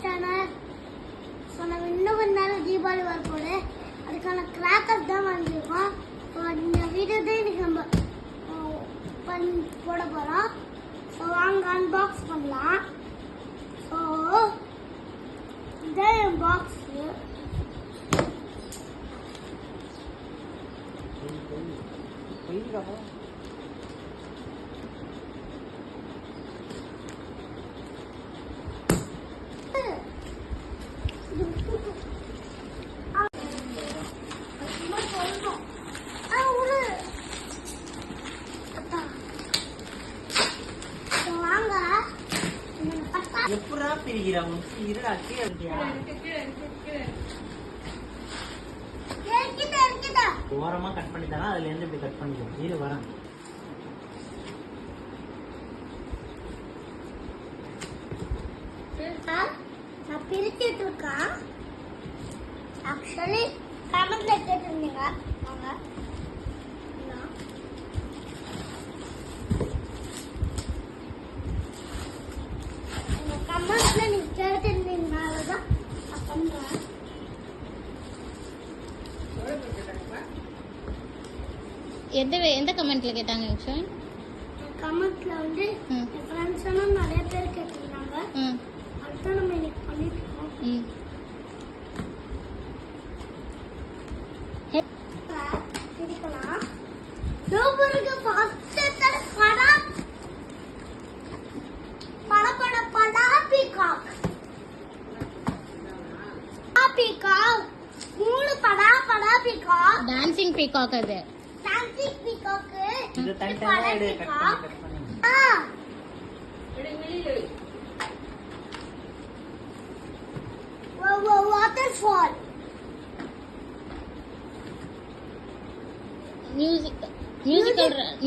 Channel. So நம்ம இன்னும் கொஞ்ச நாள் தீபாவளி வரப்போகுது, அதுக்கான கிராக்கர்ஸ் தான் வாங்கியிருக்கோம். ஸோ இந்த வீடியோ தான் இன்னைக்கு நம்ம போட போகிறோம். ஸோ வாங்க அன்பாக்ஸ் பண்ணலாம். ஸோ இதான் என் பாக்ஸு. எப்படா பிரிக்கிறா உனக்கு இருடா கீழே இருக்கியா ஓரமா கட் பண்ணி தரேன், அதுல இருந்து இப்படி கட் பண்ணிக்கோ. இரு வரேன். நான் பிரிச்சுட்டு இருக்கேன். ஆக்சுவலி கமெண்ட்ல கேட்டிருந்தீங்க, வாங்க கமெண்ட்ல நீங்க கேட்டிருந்தீங்கனாலதான் நான் பண்றேன். எந்த கமெண்ட்ல கேட்டாங்க? கமெண்ட்ல வந்து என் ஃப்ரெண்ட்ஸ் எல்லாம் நிறைய பேர் கேட்டிருந்தாங்க. அதுதான் நம்ம இன்னைக்கு பண்ணிட்டு இருக்கோம். பிரிக்கலாம். டோபருக்கு ஃபர்ஸ்ட் படா பீகாக். பீகாக் மூணு படா பீகாக். Dancing peacock. அது டான்சிங் பீகாக். இது தனித்தனியா எடு, கட் பண்ணு. Waterfall.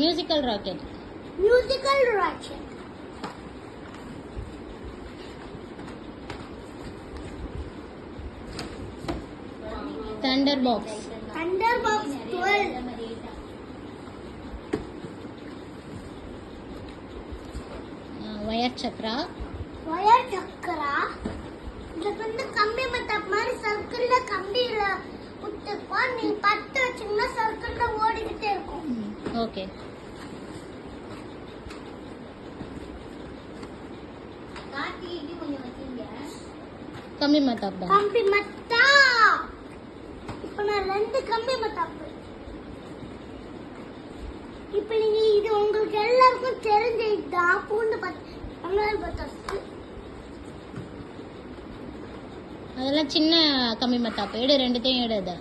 Musical rocket. Thunder box 12. Wire சக்கரா. இதுக்கு வந்து கம்பி மத்தாப் மாதிரி சர்க்கிள்ல கம்பியில விட்டுப்பா. நீ பத்து வச்சீங்கன்னா சர்க்கிள்ல ஓடிக்கிட்டே இருக்கும். ஓகே. கம்பி மத்தாப். இப்ப நான் 2 கம்பி மத்தாப்பு. இப்ப நீங்க இது உங்களுக்கு எல்லாருக்கும் தெரிஞ்ச இதுதான் பூண்டு பத்தாப்பு. அதெல்லாம் சின்ன கம்பி மத்தாப்பு. எடு, ரெண்டுத்தையும் எடு.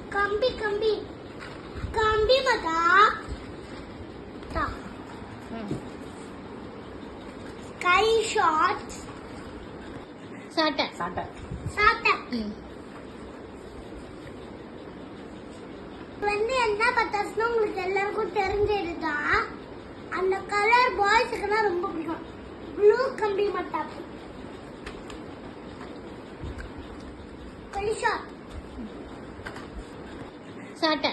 கம்பி மத்தாப். Sky shots. சாட்டை. வந்து என்ன பத்தாசுன்னா உங்களுக்கு எல்லாருக்கும் தெரிஞ்சதுதான். அந்த கலர் பாய்ஸுக்குன்னா ரொம்ப பிடிக்கும். ப்ளூ கம்பி மத்தாப்பு. சாட்டை.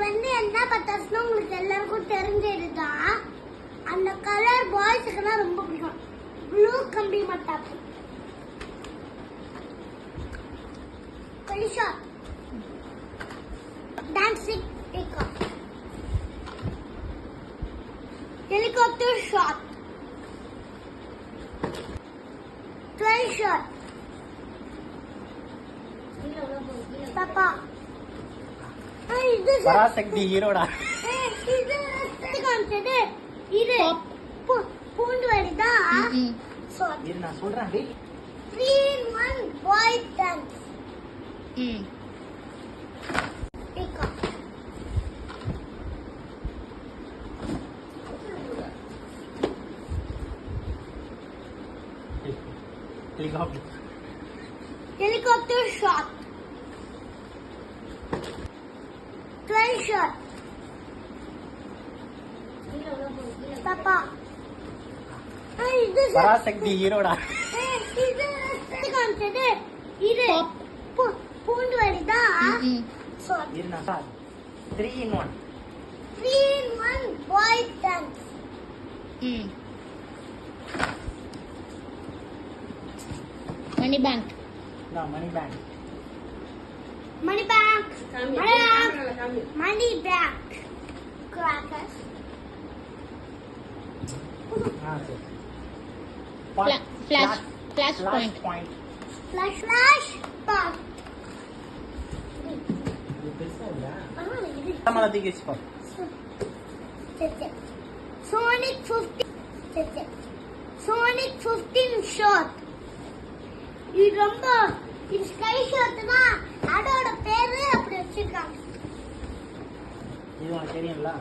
வந்து என்ன பத்தாசுன்னா உங்களுக்கு எல்லாருக்கும் தெரிஞ்சதுதான். அந்த கலர் பாய்ஸுக்குன்னா ரொம்ப பிடிக்கும். ப்ளூ கம்பி மத்தாப்பு. Dancing peacock. Helicopter shot. 12 shot. பாப்பா இது பராசக்தி ஹீரோடா. இது காமிச்சது. இது பூண்டு வரிதா. இரு நான் சொல்றேன். 3 in 1 boy dance. Peacock. Helicopter shot. 12 shot. Papa. இது பராசக்தி ஹீரோடா. இது காமிச்சது. இது பூண்டு வரிதா. இரு நான் 3 in 1 boy dance. ம். Money bank. Money bank. Money bank. Money bank. Crackers. சரி. Flash point. Flash point. இது பெருசா இல்ல. இது நம்மள தூக்கி வச்சுக்கோ. Sonic 15. Sonic 15 shot. இது ரொம்ப இது ஸ்கை ஷாட் தான். அதோட பேரு அப்படி வச்சிருக்காங்க. இது உனக்கு தெரியும்ல?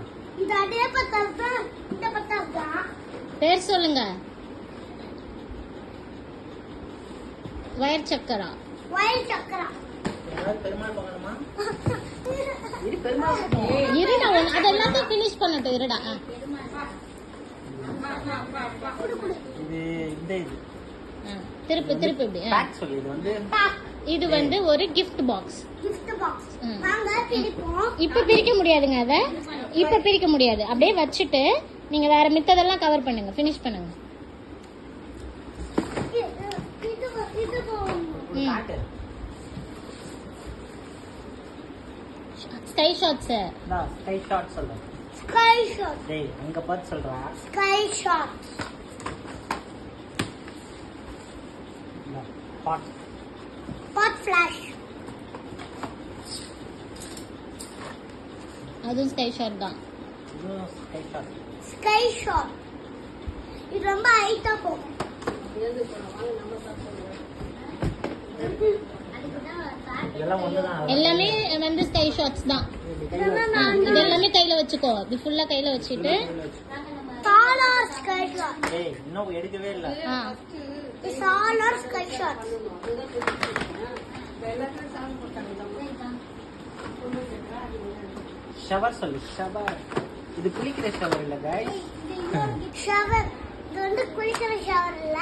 இது அதே பத்தாஸ் தான். இந்த பத்தாஸ் தான். பேர் சொல்லுங்க. வயர் சக்கரா. வயல் சக்கரா. யாராவது பெருமாள் பார்க்கணுமா? இது பெருமாள் பார்க்கணும். இருடா அது எல்லாத்தையும் ஃபினிஷ் பண்ணட்டும். இருடா. இது இந்த இது திருப்பு இப்படி. பேக் சொல்லு. இது வந்து பேக். இது வந்து ஒரு gift box. gift box. ம். வாங்க பிரிப்போம். இப்ப பிரிக்க முடியாதுங்க அத. இப்ப பிரிக்க முடியாது. அப்படியே வச்சுட்டு நீங்க வேற மித்ததெல்லாம் கவர் பண்ணுங்க. ஃபினிஷ் பண்ணுங்க. இது ம். காட்டு. Sky shots. நான் ஸ்கை ஷாட் சொல்றேன். Sky shot. டேய் அங்க பார்த்து சொல்றா. Sky shot. Pot. Pot flash. அதுவும் ஸ்கை ஷாட் தான். இதுவும் ஸ்கை ஷாட். Sky shot. இது ரொம்ப ஹைட்டா போகும். இதெல்லாம் ஒண்ணுதான். எல்லாமே வந்து ஸ்கை ஷாட்ஸ் தான். இது எல்லாமே கையில வச்சுக்கோ. இது ஃபுல்லா கையில வச்சுட்டு தாலா ஸ்கை ஷாட். டேய் இன்னும் எடுக்கவே இல்ல. ஆ. It's all our sky shot. Shower சொல்லு. ஷவர். இது குளிக்கிற ஷவர் இல்ல गाइस. ஷவர். இது வந்து குளிக்கிற ஷவர் இல்ல.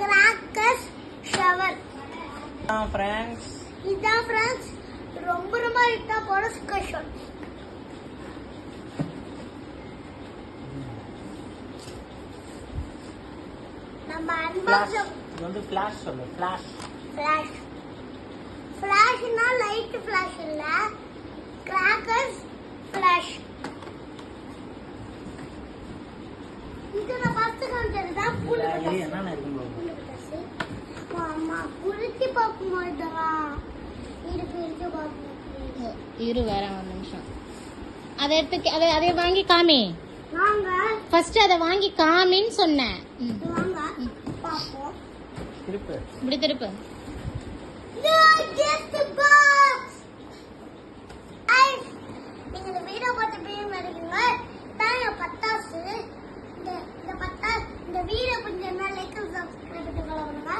Crackers shower. फ्रेंड्स. இதான் फ्रेंड्स ரொம்ப ரொம்ப ஹைட்டா போற ஸ்கை ஷாட். நம்ம ஃபிளாஷ். அன்பாக்ஸ் இது வந்து ஃபிளாஷ் சொல்லு. ஃபிளாஷ். ஃபிளாஷ். ஃபிளாஷ்னா லைட் ஃபிளாஷ் இல்ல. Crackers flash. இது நான் ஃபர்ஸ்ட் காமிச்சது தான் புல்லு இது பட்டாசு. என்னென்ன இருக்குன்னு பாருங்க. புல்லு பட்டாசு. அம்மா புரிச்சி பார்க்கும்போது தான் இருக்கு பார்க்கணும். இரு வேற ஒரு நிமிஷம். அதை எடுத்து அதை வாங்கி காமி. வாங்க ஃபர்ஸ்ட் அதை வாங்கி காமின்னு சொன்னேன். ம். வாங்க பாப்போம். திருப்பு. இப்படி திருப்பு. Just a box. நீங்க இந்த வீடியோ பார்த்து பேர் எடுக்குங்க. தாங்க பட்டாசு. இந்த வீடியோ பிடிச்சிருந்தா லைக் அண்ட் சப்ஸ்கிரைப் பண்ணுங்க.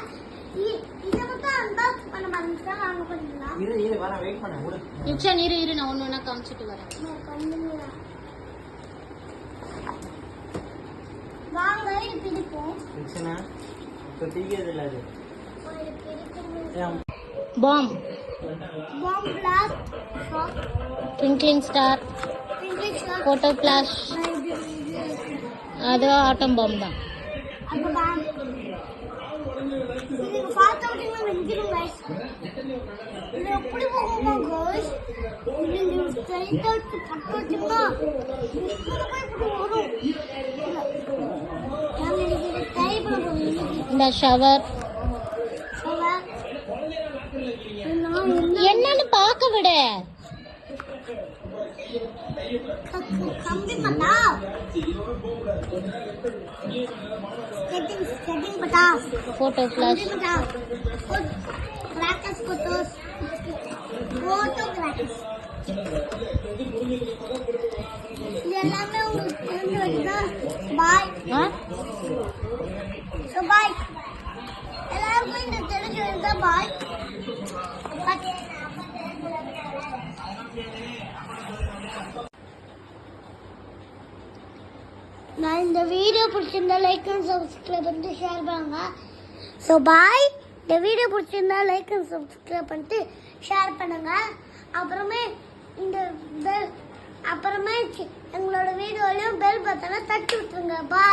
இதை மட்டும் அன்பாக்ஸ் பண்ண மறந்துட்டா வாங்க பண்ணிக்கலாம். இரு வர வெயிட் பண்ணு. விடு. நிச்சயம் இரு நான் ஒண்ணு காமிச்சிட்டு வரேன். பண்ணுங்க. வாங்க இது பிடிப்போம். பிரச்சனை இப்ப பிடிக்கிறது இல்ல அது. ஏன் bomb. Bomb black shot. Twinkling star. English shot. Photo flash. அது ஆட்டம் பாம் தான். அப்ப பாம். இது ஃபாஸ்ட் அவுட்டிங்ல வெஞ்சிரும் गाइस. இது எப்படி போகுமா गाइस? இது ஸ்ட்ரைட் அவுட் பட்டு வச்சிருந்தா இப்படி போய் வரும். நான் இது ட்ரை பண்ணுறேன். இந்த ஷவர். ஷவர். என்னன்னு பார்க்க விடு. கம்பி பட்டா. செட்டிங் பட்டா. Photo flash. கம்பி பட்டா. Crackers photos. Photo crackers. இது எல்லாமே உங்களுக்கு தெரிஞ்சு வச்சுன்னா பாய். ஆ? So bye. எல்லாருக்கும் இந்த தெரிஞ்சு வச்சுன்னா பாய். நான் இந்த வீடியோ பிடிச்சிருந்தா லைக் அண்ட் சப்ஸ்கிரைப் பண்ணிட்டு ஷேர் பண்ணுங்க. So bye. இந்த வீடியோ பிடிச்சிருந்தா லைக் அண்ட் சப்ஸ்கிரைப் பண்ணிட்டு ஷேர் பண்ணுங்க. அப்புறமே இந்த அப்புறமே எங்களோட வீடியோலையும் பெல் பட்டனை தட்டி விட்டுருங்க பாய்